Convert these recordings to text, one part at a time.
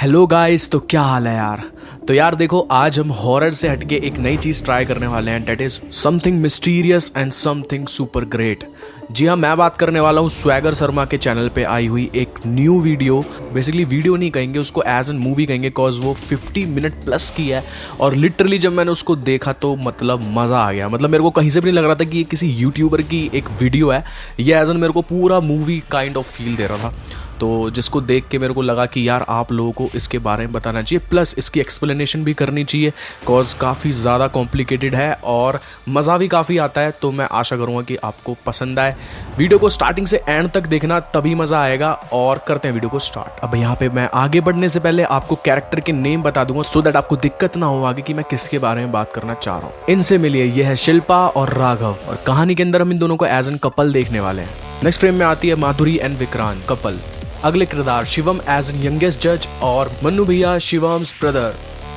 Hello guys, तो क्या हाल है यार। तो यार देखो, आज हम हॉरर से हटके एक नई चीज़ ट्राई करने वाले हैं, that is something mysterious and something super great. जी हाँ, मैं बात करने वाला हूँ स्वैगर शर्मा के चैनल पे आई हुई एक न्यू वीडियो। बेसिकली वीडियो नहीं कहेंगे उसको, एज एन मूवी कहेंगे, कॉज वो 50 मिनट प्लस की है। और लिटरली जब मैंने उसको देखा तो मतलब मज़ा आ गया। मतलब मेरे को कहीं से भी नहीं लग रहा था कि ये किसी यूट्यूबर की एक वीडियो है। ये एज एन मेरे को पूरा मूवी काइंड ऑफ फील दे रहा था। तो जिसको देख के मेरे को लगा कि यार आप लोगों को इसके बारे में बताना चाहिए, प्लस इसकी एक्सप्लेनेशन भी करनी चाहिए, कॉज काफ़ी ज़्यादा कॉम्प्लिकेटेड है और मज़ा भी काफ़ी आता है। तो मैं आशा करूँगा कि आपको पसंद आए। वीडियो को स्टार्टिंग से एंड तक देखना, तभी मज़ा आएगा। और करते हैं वीडियो को स्टार्ट। अब यहाँ पे मैं आगे बढ़ने से पहले आपको कैरेक्टर के नेम बता दूंगा, सो दैट आपको दिक्कत ना हो आगे कि मैं किसके बारे में बात करना चाह रहा हूँ। इनसे मिलिए, ये है शिल्पा और राघव, और कहानी के अंदर हम इन दोनों को एज एन कपल देखने वाले हैं। नेक्स्ट फ्रेम में आती है माधुरी एंड विक्रांत कपल। अगले किरदार शिवम एज एन यंगेस्ट जज और मन्नू भैया शिवम्स ब्रदर।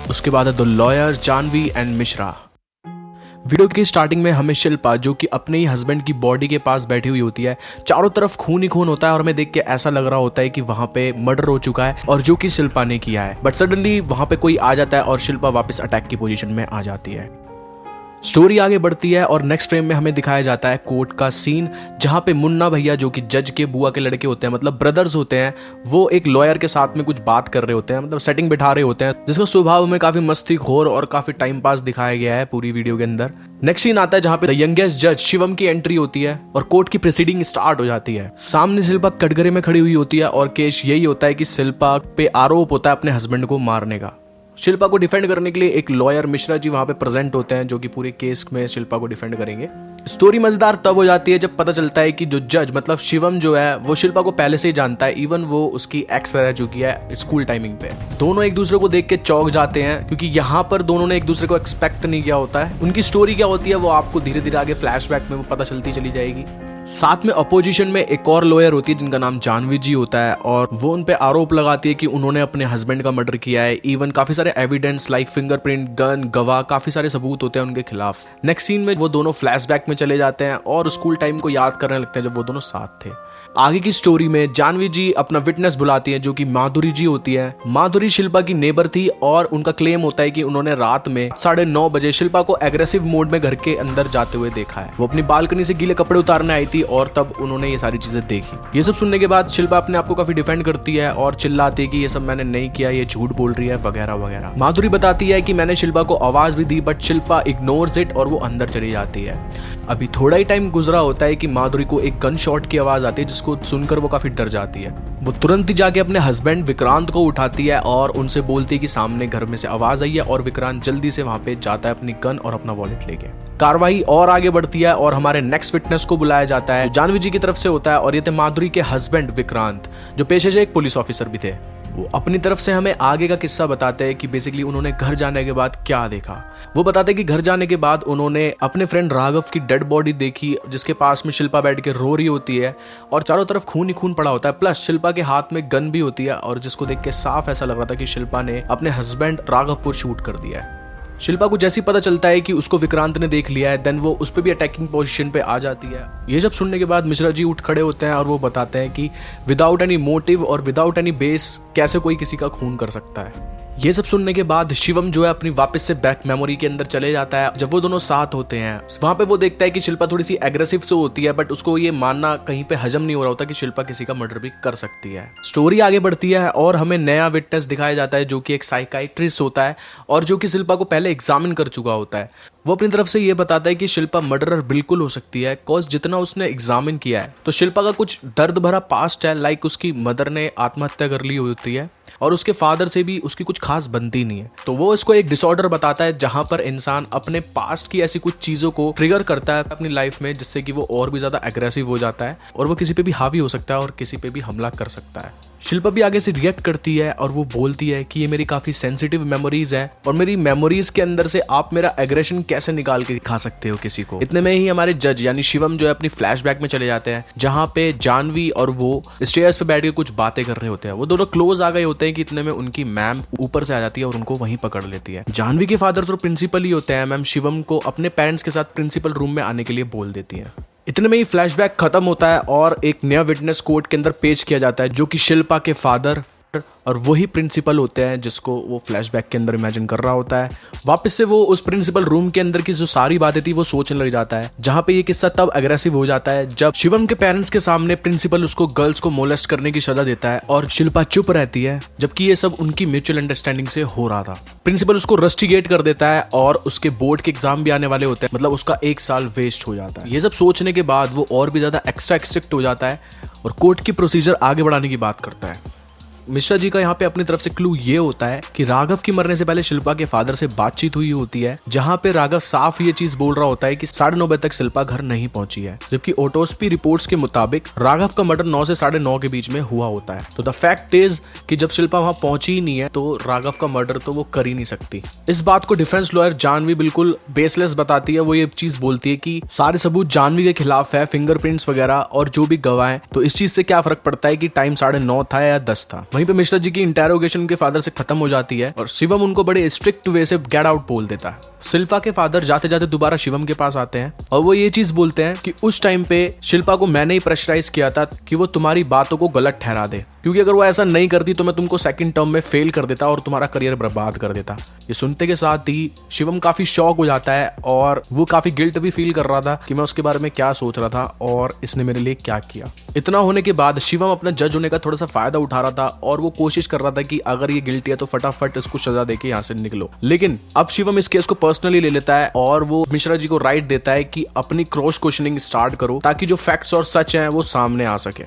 उसके बाद है दो lawyer Jahnavi and Mishra. Video की स्टार्टिंग में हमें शिल्पा, जो कि अपने ही हस्बैंड की बॉडी के पास बैठी हुई होती है, चारों तरफ खून ही खून होता है और हमें देख के ऐसा लग रहा होता है कि वहां पे मर्डर हो चुका है और जो कि शिल्पा ने किया है। बट सडनली वहां पे कोई आ जाता है और शिल्पा वापस अटैक की पोजीशन में आ जाती है। स्टोरी आगे बढ़ती है और नेक्स्ट फ्रेम में हमें दिखाया जाता है कोर्ट का सीन, जहां पे मुन्ना भैया, जो कि जज के बुआ के लड़के होते हैं, मतलब ब्रदर्स होते हैं, वो एक लॉयर के साथ में कुछ बात कर रहे होते हैं, मतलब सेटिंग बिठा रहे होते हैं, जिसका स्वभाव में काफी मस्तीखोर और काफी टाइम पास दिखाया गया है पूरी वीडियो के अंदर। नेक्स्ट सीन आता है जहां पे द यंगेस्ट जज शिवम की एंट्री होती है और कोर्ट की प्रोसीडिंग स्टार्ट हो जाती है। सामने शिल्पा कटघरे में खड़ी हुई होती है और केस यही होता है कि शिल्पा पे आरोप होता है अपने हस्बैंड को मारने का। शिल्पा को डिफेंड करने के लिए एक लॉयर मिश्रा जी वहां पे प्रेजेंट होते हैं, जो कि पूरे केस में शिल्पा को डिफेंड करेंगे। स्टोरी मजेदार तब हो जाती है जब पता चलता है कि जो जज मतलब शिवम जो है वो शिल्पा को पहले से ही जानता है, इवन वो उसकी एक्स रह चुकी है स्कूल टाइमिंग पे। दोनों एक दूसरे को देख के चौंक जाते हैं, क्योंकि यहाँ पर दोनों ने एक दूसरे को एक्सपेक्ट नहीं किया होता है। उनकी स्टोरी क्या होती है वो आपको धीरे धीरे आगे फ्लैशबैक में वो पता चलती चली जाएगी। साथ में अपोजिशन में एक और लॉयर होती है जिनका नाम जानवी जी होता है, और वो उन पे आरोप लगाती है कि उन्होंने अपने हस्बैंड का मर्डर किया है। इवन काफी सारे एविडेंस लाइक फिंगरप्रिंट, गन, गवाह, काफी सारे सबूत होते हैं उनके खिलाफ। नेक्स्ट सीन में वो दोनों फ्लैशबैक में चले जाते हैं और स्कूल टाइम को याद करने लगते हैं जब वो दोनों साथ थे। आगे की स्टोरी में जानवी जी अपना विटनेस बुलाती है, जो कि माधुरी जी होती है। माधुरी शिल्पा की नेबर थी और उनका क्लेम होता है कि उन्होंने रात में 9:30 बजे शिल्पा को एग्रेसिव मोड में घर के अंदर जाते हुए देखा है। वो अपनी बालकनी से गीले कपड़े उतारने आई थी और तब उन्होंने ये सारी चीजें देखी। ये सब सुनने के बाद शिल्पा अपने आप को काफी डिफेंड करती है और चिल्लाती है कि ये सब मैंने नहीं किया, ये झूठ बोल रही है वगैरह वगैरह। माधुरी बताती है कि मैंने शिल्पा को आवाज भी दी, बट शिल्पा इग्नोर्स इट और वो अंदर चली जाती है। अभी थोड़ा ही टाइम गुजरा होता है कि माधुरी को एक गन शॉट की आवाज आती है, जिसको सुनकर वो काफी डर जाती है। वो तुरंत ही जाके अपने हस्बैंड विक्रांत को उठाती है और उनसे बोलती है कि सामने घर में से आवाज आई है, और विक्रांत जल्दी से वहां पे जाता है अपनी गन और अपना वॉलेट लेके। कार्रवाई और आगे बढ़ती है और हमारे नेक्स्ट विटनेस को बुलाया जाता है, जानवी जी की तरफ से होता है, और ये थे माधुरी के हस्बैंड विक्रांत, जो पेशे से एक पुलिस ऑफिसर भी थे। वो अपनी तरफ से हमें आगे का किस्सा बताते हैं कि बेसिकली उन्होंने घर जाने के बाद क्या देखा। वो बताते हैं कि घर जाने के बाद उन्होंने अपने फ्रेंड राघव की डेड बॉडी देखी, जिसके पास में शिल्पा बैठ के रो रही होती है और चारों तरफ खून ही खून पड़ा होता है। प्लस शिल्पा के हाथ में गन भी होती है, और जिसको देख के साफ ऐसा लग रहा था कि शिल्पा ने अपने हस्बैंड राघव को शूट कर दिया है। शिल्पा को जैसे ही पता चलता है कि उसको विक्रांत ने देख लिया है, देन वो उस पर भी अटैकिंग पोजीशन पे आ जाती है। ये सब सुनने के बाद मिश्रा जी उठ खड़े होते हैं और वो बताते हैं कि विदाउट एनी मोटिव और विदाउट एनी बेस कैसे कोई किसी का खून कर सकता है। ये सब सुनने के बाद शिवम जो है अपनी वापस से बैक मेमोरी के अंदर चले जाता है। जब वो दोनों साथ होते हैं वहां पे वो देखता है कि शिल्पा थोड़ी सी एग्रेसिव से होती है, बट उसको ये मानना कहीं पे हजम नहीं हो रहा होता कि शिल्पा किसी का मर्डर भी कर सकती है। स्टोरी आगे बढ़ती है और हमें नया विटनेस दिखाया जाता है, जो कि एक साइकाइट्रिस्ट होता है और जो कि शिल्पा को पहले एग्जामिन कर चुका होता है। वो अपनी तरफ से ये बताता है कि शिल्पा मर्डरर बिल्कुल हो सकती है, कॉज जितना उसने एग्जामिन किया है तो शिल्पा का कुछ दर्द भरा पास्ट है, लाइक उसकी मदर ने आत्महत्या कर ली होती है और उसके फादर से भी उसकी कुछ खास बनती नहीं है। तो वो इसको एक डिसऑर्डर बताता है जहां पर इंसान अपने पास्ट की ऐसी कुछ चीजों को ट्रिगर करता है अपनी लाइफ में, जिससे कि वो और भी ज्यादा एग्रेसिव हो जाता है और वो किसी पे भी हावी हो सकता है और किसी पे भी हमला कर सकता है। शिल्पा भी आगे से रिएक्ट करती है और वो बोलती है कि ये मेरी काफी सेंसिटिव मेमोरीज है और मेरी मेमोरीज के अंदर से आप मेरा एग्रेशन कैसे निकाल के दिखा सकते हो किसी को। इतने में ही हमारे जज यानी शिवम जो है अपनी फ्लैशबैक में चले जाते हैं, जहां पे जानवी और वो स्टेयर्स पे बैठ के कुछ बातें कर रहे होते हैं। वो दोनों क्लोज आ गए होते हैं कि इतने में उनकी मैम ऊपर से आ जाती है और उनको वहीं पकड़ लेती है। जानवी के फादर तो प्रिंसिपल ही होते हैं, मैम शिवम को अपने पेरेंट्स के साथ प्रिंसिपल रूम में आने के लिए बोल देती है। इतने में ही फ्लैशबैक खत्म होता है और एक नया विटनेस कोर्ट के अंदर पेश किया जाता है, जो कि शिल्पा के फादर और वही प्रिंसिपल होते हैं जिसको वो फ्लैशबैक के अंदर इमेजिन कर रहा होता है। वापस से वो उस प्रिंसिपल रूम के अंदर की जो सारी बातें थी वो सोचने लग जाता है, जहां पे ये किस्सा तब अग्रेसिव हो जाता है जब शिवम के पेरेंट्स के सामने प्रिंसिपल उसको गर्ल्स को मोलेस्ट करने की सजा देता है और शिल्पा चुप रहती है, जबकि ये सब उनकी म्यूचुअल अंडरस्टैंडिंग से हो रहा था। प्रिंसिपल उसको रस्टिगेट कर देता है और उसके बोर्ड के एग्जाम भी आने वाले होते हैं, मतलब उसका 1 साल वेस्ट हो जाता है। ये सब सोचने के बाद वो और भी ज्यादा एक्स्ट्रा स्ट्रिक्ट हो जाता है और कोर्ट की प्रोसीजर आगे बढ़ाने की बात करता है। मिश्रा जी का यहाँ पे अपनी तरफ से क्लू ये होता है कि राघव की मरने से पहले शिल्पा के फादर से बातचीत हुई होती है, जहाँ पे राघव साफ ये चीज बोल रहा होता है कि 9:30 बजे तक शिल्पा घर नहीं पहुंची है, जबकि ऑटोप्सी रिपोर्ट्स के मुताबिक राघव का मर्डर 9 से 9:30 के बीच में हुआ होता है। तो द फैक्ट इज कि जब शिल्पा वहां पहुंची ही नहीं है तो राघव का मर्डर तो वो कर ही नहीं सकती। इस बात को डिफेंस लॉयर जानवी बिल्कुल बेसलेस बताती है। वो ये चीज बोलती है कि सारे सबूत जानवी के खिलाफ है, फिंगरप्रिंट्स वगैरह और जो भी गवाह हैं, तो इस चीज से क्या फर्क पड़ता है कि टाइम 9:30 था या 10 था। वहीं पे मिश्रा जी की इंटेरोगेशन उनके फादर से खत्म हो जाती है और शिवम उनको बड़े स्ट्रिक्ट वे से गेट आउट बोल देता है। शिल्पा के फादर जाते जाते दोबारा शिवम के पास आते हैं और वो ये चीज बोलते हैं कि उस टाइम पे शिल्पा को मैंने ही प्रेशराइज किया था कि वो तुम्हारी बातों को गलत ठहरा दे, क्योंकि अगर वो ऐसा नहीं करती तो मैं तुमको सेकंड टर्म में फेल कर देता और तुम्हारा करियर बर्बाद कर देता। ये सुनते के साथ ही शिवम काफी शॉक हो जाता है और वो काफी गिल्ट भी फील कर रहा था कि मैं उसके बारे में क्या सोच रहा था और इसने मेरे लिए क्या किया। इतना होने के बाद शिवम अपना जज होने का थोड़ा सा फायदा उठा रहा था और वो कोशिश कर रहा था कि अगर ये गिल्टी है तो फटाफट इसको सजा देके यहाँ से निकलो। लेकिन अब शिवम इस केस को पर्सनली ले लेता है और वो मिश्रा जी को राइट देता है कि अपनी क्रॉस क्वेश्चनिंग स्टार्ट करो ताकि जो फैक्ट्स और सच हैं वो सामने आ सके।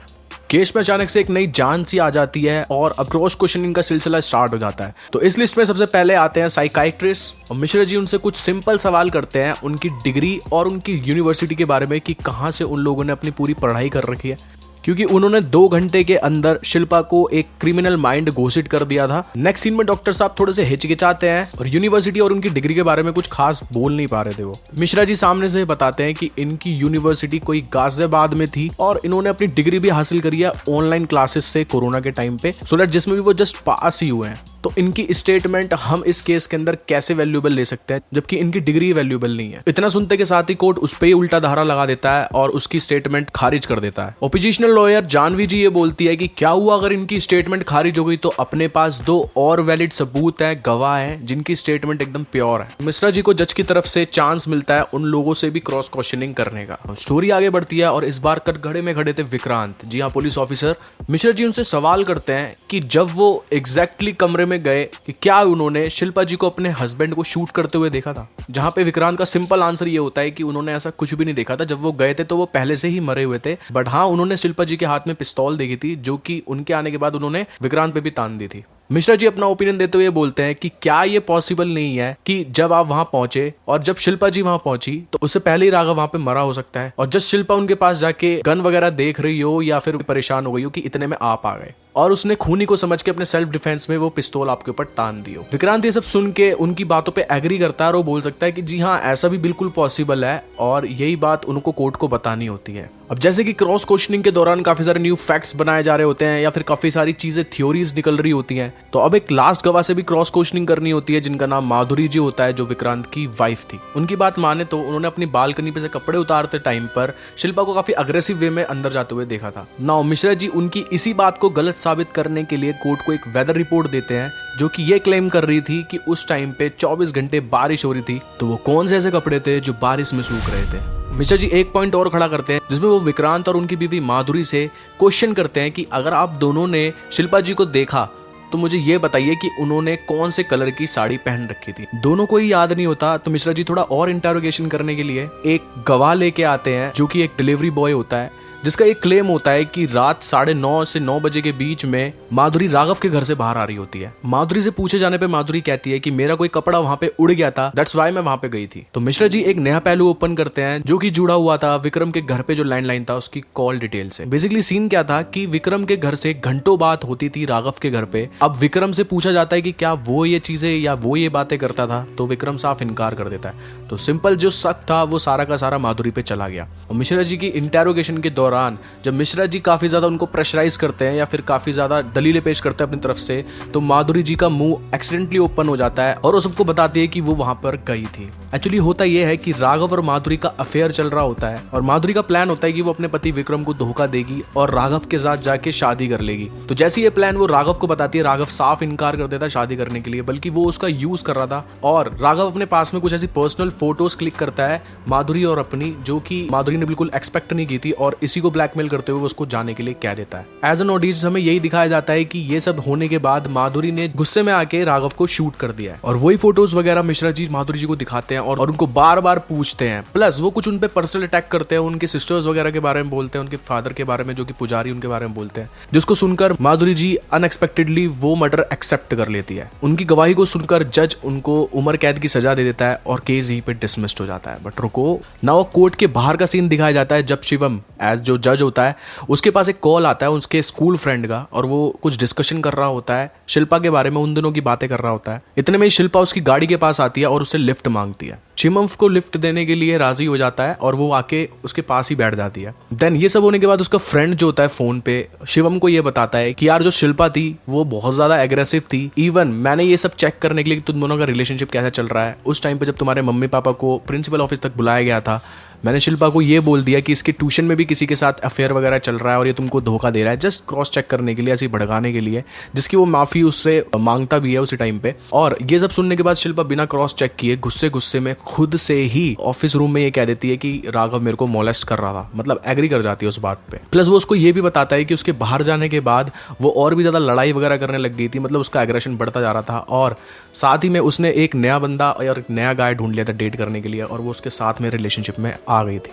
केस में अचानक से एक नई जान सी आ जाती है और अब क्रॉस क्वेश्चनिंग का सिलसिला स्टार्ट हो जाता है। तो इस लिस्ट में सबसे पहले आते हैं साइकाइट्रिस्ट और मिश्रा जी उनसे कुछ सिंपल सवाल करते हैं उनकी डिग्री और उनकी यूनिवर्सिटी के बारे में कि कहाँ से उन लोगों ने अपनी पूरी पढ़ाई कर रखी है, क्योंकि उन्होंने 2 घंटे के अंदर शिल्पा को एक क्रिमिनल माइंड घोषित कर दिया था। नेक्स्ट सीन में डॉक्टर साहब थोड़े से हिचकिचाते हैं और यूनिवर्सिटी और उनकी डिग्री के बारे में कुछ खास बोल नहीं पा रहे थे। वो मिश्रा जी सामने से बताते हैं कि इनकी यूनिवर्सिटी कोई गाजियाबाद में थी और इन्होंने अपनी डिग्री भी हासिल करी है ऑनलाइन क्लासेस से कोरोना के टाइम पे, सो दैट जिसमें भी वो जस्ट पास ही हुए हैं। तो इनकी स्टेटमेंट हम इस केस के अंदर कैसे वैल्यूएबल ले सकते हैं जबकि इनकी डिग्री वैल्यूएबल नहीं है। इतना सुनते के साथ ही कोर्ट उस पर ही उल्टा धारा लगा देता है और उसकी स्टेटमेंट खारिज कर देता है। ओपोजिशनल लॉयर जानवी जी ये बोलती है कि क्या हुआ अगर इनकी स्टेटमेंट खारिज हो गई तो अपने पास 2 और वैलिड सबूत है, गवाह हैं जिनकी स्टेटमेंट एकदम प्योर है। मिश्रा जी को जज की तरफ से चांस मिलता है उन लोगों से भी क्रॉस क्वेश्चनिंग करने का। स्टोरी आगे बढ़ती है और इस बार कटघरे में खड़े थे विक्रांत, जी हाँ पुलिस ऑफिसर। मिश्रा जी उनसे सवाल करते हैं कि जब वो एग्जैक्टली कमरे में गए कि क्या उन्होंने शिल्पा जी को अपने हस्बैंड को शूट करते हुए देखा था, जहां पे विक्रांत का सिंपल आंसर ये होता है कि उन्होंने ऐसा कुछ भी नहीं देखा था। जब वो गए थे तो वो पहले से ही मरे हुए थे, बट हाँ उन्होंने शिल्पा जी के हाथ में पिस्तौल देखी थी जो कि उनके आने के बाद उन्होंने विक्रांत पे भी तान दी थी। मिश्रा जी अपना ओपिनियन देते हुए बोलते हैं कि क्या ये पॉसिबल नहीं है कि जब आप वहां पहुंचे और जब शिल्पा जी वहां पहुंची तो उससे पहले ही राघव वहां पे मरा हो सकता है और जब शिल्पा उनके पास जाके गन वगैरह देख रही हो या फिर परेशान हो गई हो कि इतने में आप आ गए और उसने खूनी को समझ के अपने सेल्फ डिफेंस में वो पिस्तौल आपके ऊपर तान दियो। विक्रांत ये सब सुन के उनकी बातों पे एग्री करता है और वो बोल सकता है कि जी हाँ ऐसा भी बिल्कुल पॉसिबल है और यही बात उनको कोर्ट को बतानी होती है। अब जैसे कि क्रॉस क्वेश्चनिंग के दौरान काफी सारे न्यू फैक्ट्स बनाए जा रहे होते हैं या फिर काफी सारी चीजें थ्योरीज निकल रही होती हैं, तो अब एक लास्ट गवाह से भी क्रॉस क्वेश्चनिंग करनी होती है जिनका नाम माधुरी जी होता है जो विक्रांत की वाइफ थी। उनकी बात माने तो उन्होंने अपनी बालकनी पे से कपड़े उतारते टाइम पर शिल्पा को काफी अग्रेसिव वे में अंदर जाते हुए देखा था। नाउ मिश्रा जी उनकी इसी बात को गलत साबित करने के लिए कोर्ट को एक वेदर रिपोर्ट देते हैं जो कि ये क्लेम कर रही थी कि उस टाइम पे 24 घंटे बारिश हो रही थी, तो वो कौन से ऐसे कपड़े थे जो बारिश में सूख रहे थे। मिश्रा जी एक पॉइंट और खड़ा करते हैं जिसमें वो विक्रांत और उनकी बीवी माधुरी से क्वेश्चन करते हैं कि अगर आप दोनों ने शिल्पा जी को देखा तो मुझे ये बताइए कि उन्होंने कौन से कलर की साड़ी पहन रखी थी। दोनों को ही याद नहीं होता तो मिश्रा जी थोड़ा और इंटरोगेशन करने के लिए एक गवाह लेके आते हैं जो कि एक डिलीवरी बॉय होता है, जिसका एक क्लेम होता है कि रात 9:30 से 9 बजे के बीच में माधुरी राघव के घर से बाहर आ रही होती है। माधुरी से पूछे जाने पे माधुरी कहती है कि मेरा कोई कपड़ा वहां पे उड़ गया था, दैट्स व्हाई मैं वहां पे गई थी। तो मिश्रा जी एक नया पहलू ओपन करते हैं जो कि जुड़ा हुआ था विक्रम के घर पे जो लैंडलाइन था उसकी कॉल डिटेल से। बेसिकली सीन क्या था कि विक्रम के घर से घंटों बात होती थी राघव के घर पे। अब विक्रम से पूछा जाता है कि क्या वो ये चीजें या वो ये बातें करता था, तो विक्रम साफ इनकार कर देता है। तो सिंपल जो शक था वो सारा का सारा माधुरी पे चला गया और मिश्रा जी की इंटेरोगेशन के दौरान दौरान जब मिश्रा जी काफी ज्यादा उनको प्रेशराइज करते हैं या फिर काफी ज्यादा दलीलें पेश करते हैं अपनी तरफ से, तो माधुरी जी का मुंह एक्सीडेंटली ओपन हो जाता है और वो सबको बताती है कि वो वहां पर गई थी। एक्चुअली होता यह है कि राघव और माधुरी का अफेयर चल रहा होता है और माधुरी का प्लान होता है कि वो अपने पति विक्रम को धोखा देगी और राघव के साथ जाके शादी कर लेगी। तो जैसे ये प्लान वो राघव को बताती है, राघव साफ इनकार कर देता है शादी करने के लिए, बल्कि वो उसका यूज कर रहा था। और राघव अपने पास में कुछ ऐसी पर्सनल फोटोज क्लिक करता है माधुरी और अपनी, जो कि माधुरी ने बिल्कुल एक्सपेक्ट नहीं की थी, और इसी को ब्लैकमेल करते हुए उसको जाने के लिए कह देता है। एज एन ऑडियंस हमें यही दिखाया जाता है कि ये सब होने के बाद माधुरी ने गुस्से में आके राघव को शूट कर दिया है और वही फोटोज वगैरह मिश्रा जी माधुरी जी को दिखाते हैं और उनको बार बार पूछते हैं। प्लस वो कुछ उन पे पर्सनल अटैक करते हैं, उनके सिस्टर्स वगैरह के बारे में बोलते हैं, उनके फादर के बारे में जो कि पुजारी, उनके बारे में बोलते हैं, जिसको सुनकर माधुरी जी अनएक्सपेक्टेडली वो मर्डर एक्सेप्ट कर लेती है। उनकी गवाही को सुनकर जज उनको उम्र कैद की सजा दे देता है और केस यहीं पे डिसमिस्ड हो जाता है। बट रुको ना, वो कोर्ट के बाहर का सीन दिखाया जाता है जब शिवम एज जो जज होता है उसके पास एक कॉल आता है उसके स्कूल फ्रेंड का, और वो कुछ डिस्कशन कर रहा होता है शिल्पा के बारे में, उन दिनों की बातें कर रहा होता है। इतने में शिल्पा उसकी गाड़ी के पास आती है और उससे लिफ्ट मांगती है। शिवम को लिफ्ट देने के लिए राजी हो जाता है और वो आके उसके पास ही बैठ जाती है। देन ये सब होने के बाद उसका फ्रेंड जो होता है फोन पे शिवम को ये बताता है कि यार जो शिल्पा थी वो बहुत ज्यादा एग्रेसिव थी, इवन मैंने ये सब चेक करने के लिए कि तुम दोनों का रिलेशनशिप कैसा चल रहा है, उस टाइम पे जब तुम्हारे मम्मी पापा को प्रिंसिपल ऑफिस तक बुलाया गया था, मैंने शिल्पा को ये बोल दिया कि इसके ट्यूशन में भी किसी के साथ अफेयर वगैरह चल रहा है और ये तुमको धोखा दे रहा है, जस्ट क्रॉस चेक करने के लिए, ऐसे भड़काने के लिए, जिसकी वो माफी उससे मांगता भी है उसी टाइम पे। और ये सब सुनने के बाद शिल्पा बिना क्रॉस चेक किए गुस्से में खुद से ही ऑफिस रूम में ये कह देती है कि राघव मेरे को मोलेस्ट कर रहा था, मतलब एग्री कर जाती है उस बात पे। प्लस वो उसको ये भी बताता है कि उसके बाहर जाने के बाद वो और भी ज्यादा लड़ाई वगैरह करने लग गई थी, मतलब उसका एग्रेशन बढ़ता जा रहा था, और साथ ही में उसने एक नया बंदा और एक नया गाय ढूंढ लिया था डेट करने के लिए, और वो उसके साथ में रिलेशनशिप में आ गई थी।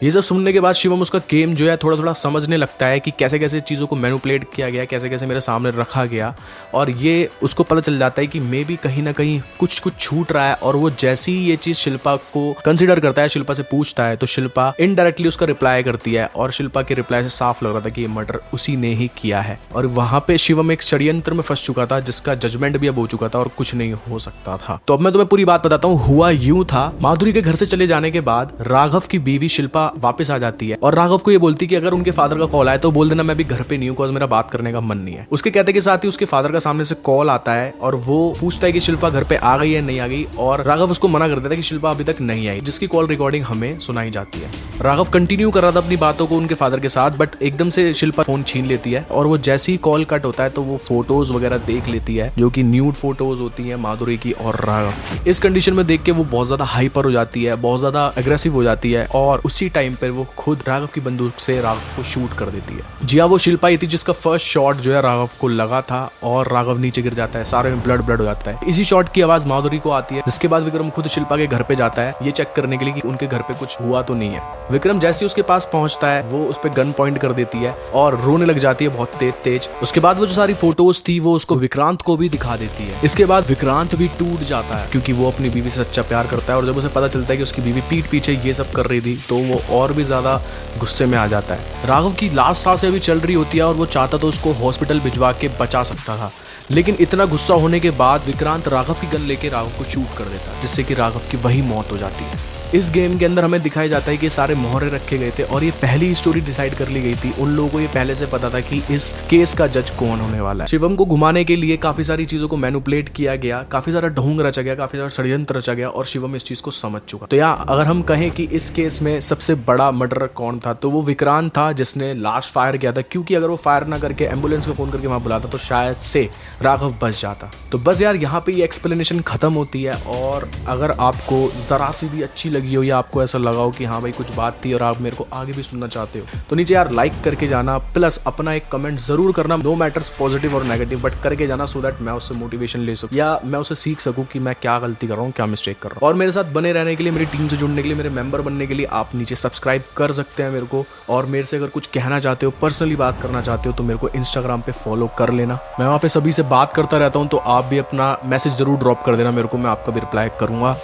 ये सब सुनने के बाद शिवम उसका गेम जो है थोड़ा थोड़ा समझने लगता है कि कैसे कैसे चीज़ों को मैनिपुलेट किया गया, कैसे कैसे मेरे सामने रखा गया, और ये उसको पता चल जाता है कि मे बी कहीं ना कहीं कुछ कुछ छूट रहा है। और वो जैसी ही ये चीज़ शिल्पा को कंसिडर करता है, शिल्पा से पूछता है, तो शिल्पा इनडायरेक्टली उसका रिप्लाई करती है, और शिल्पा के रिप्लाई से साफ लग रहा था कि ये मर्डर उसी ने ही किया है। और वहां पे शिवम एक षड्यंत्र में फंस चुका था जिसका जजमेंट भी अब हो चुका था और कुछ नहीं हो सकता था। तो अब मैं तुम्हें पूरी बात बताता हूँ। हुआ यूं था, माधुरी के घर से चले जाने के बाद राघव की बीवी शिल्पा वापस आ जाती है और राघव को ये बोलती कि अगर उनके फादर का कॉल आए तो बोल देना मैं भी घर पे नहीं हूं, बिकॉज़ मेरा बात करने का मन नहीं है। उसके कहते के साथ ही उसके फादर का सामने से कॉल आता है और वो पूछता है कि शिल्पा घर पे आ गई है नहीं आ गई, और राघव उसको मना कर देता है कि शिल्पा अभी तक नहीं आई, जिसकी कॉल रिकॉर्डिंग हमें सुनाई जाती है। राघव कंटिन्यू कर रहा था अपनी बातों को उनके फादर के साथ, बट एकदम से शिल्पा फोन छीन लेती है और वो जैसे ही कॉल कट होता है तो वो फोटोज वगैरह देख लेती है, जो कि न्यूड फोटोज होती है माधुरी की और राघव की। इस कंडीशन में देख के वो बहुत ज्यादा हाइपर हो जाती है, बहुत ज्यादा एग्रेसिव हो जाती है, और उसी टाइम पर वो खुद राघव की बंदूक से राघव को शूट कर देती है। जी हाँ, वो शिल्पा ही थी जिसका फर्स्ट शॉट जो है राघव को लगा था और राघव नीचे गिर जाता है, सारे में ब्लड हो जाता है। इसी शॉट की आवाज माधुरी को आती है, जिसके बाद विक्रम खुद शिल्पा के घर पे जाता है ये चेक करने के लिए कि उनके घर पे कुछ हुआ तो नहीं है। विक्रम जैसे ही उसके पास पहुंचता है वो उस पर गन पॉइंट कर देती है और रोने लग जाती है बहुत तेज। उसके बाद वो जो सारी फोटोज थी वो उसको विक्रांत को भी दिखा देती है। इसके बाद विक्रांत भी टूट जाता है क्योंकि वो अपनी बीवी से सच्चा प्यार करता है, और जब उसे पता चलता है कि उसकी बीवी पीठ पीछे ये सब कर रही थी तो वो और भी ज्यादा गुस्से में आ जाता है। राघव की लास्ट सांसें अभी चल रही होती है और वो चाहता तो उसको हॉस्पिटल भिजवा के बचा सकता था, लेकिन इतना गुस्सा होने के बाद विक्रांत राघव की गन लेके राघव को शूट कर देता है, जिससे कि राघव की वही मौत हो जाती है। इस गेम के अंदर हमें दिखाया जाता है कि सारे मोहरे रखे गए थे और ये पहली स्टोरी डिसाइड कर ली गई थी। उन लोगों को ये पहले से पता था कि इस केस का जज कौन होने वाला है। शिवम को घुमाने के लिए काफी सारी चीजों को मैनिपुलेट किया गया, काफी सारा ढोंग रचा गया, काफी सारा षड्यंत्र रचा गया, और शिवम इस चीज को समझ चुका। तो यहाँ अगर हम कहें कि इस केस में सबसे बड़ा मर्डर कौन था, तो वो विक्रांत था जिसने लास्ट फायर किया था, क्योंकि अगर वो फायर ना करके एम्बुलेंस को फोन करके वहां बुलाता तो शायद से राघव बच जाता। तो बस यार यहाँ पे ये एक्सप्लेनेशन खत्म होती है, और अगर आपको जरा सी भी अच्छी लगी हो या आपको ऐसा लगा हो कि हाँ भाई कुछ बात थी और आप मेरे को आगे भी सुनना चाहते हो, तो नीचे यार लाइक करके जाना, प्लस अपना एक कमेंट जरूर करना, नो मैटर्स पॉजिटिव और नेगेटिव, बट करके जाना, सो दैट मैं उससे मोटिवेशन ले सकूं या मैं उससे सीख सकूं कि मैं क्या गलती कर रहा हूँ, क्या मिस्टेक कर रहा हूँ। और मेरे साथ बने रहने के लिए, मेरी टीम से जुड़ने के लिए, मेरे मेंबर बनने के लिए आप नीचे सब्सक्राइब कर सकते हैं मेरे को, और मेरे से अगर कुछ कहना चाहते हो, पर्सनली बात करना चाहते हो, तो मेरे को इंस्टाग्राम पे फॉलो कर लेना। मैं वहाँ पे सभी से बात करता रहता हूँ, तो आप भी अपना मैसेज जरूर ड्रॉप कर देना मेरे को, मैं आपका भी रिप्लाई करूंगा।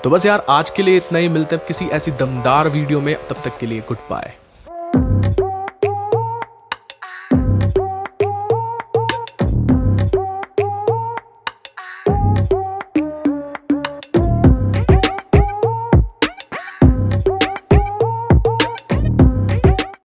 तो बस यार आज के लिए इतना ही, मिलते हैं किसी ऐसी दमदार वीडियो में, तब तक के लिए गुड बाय।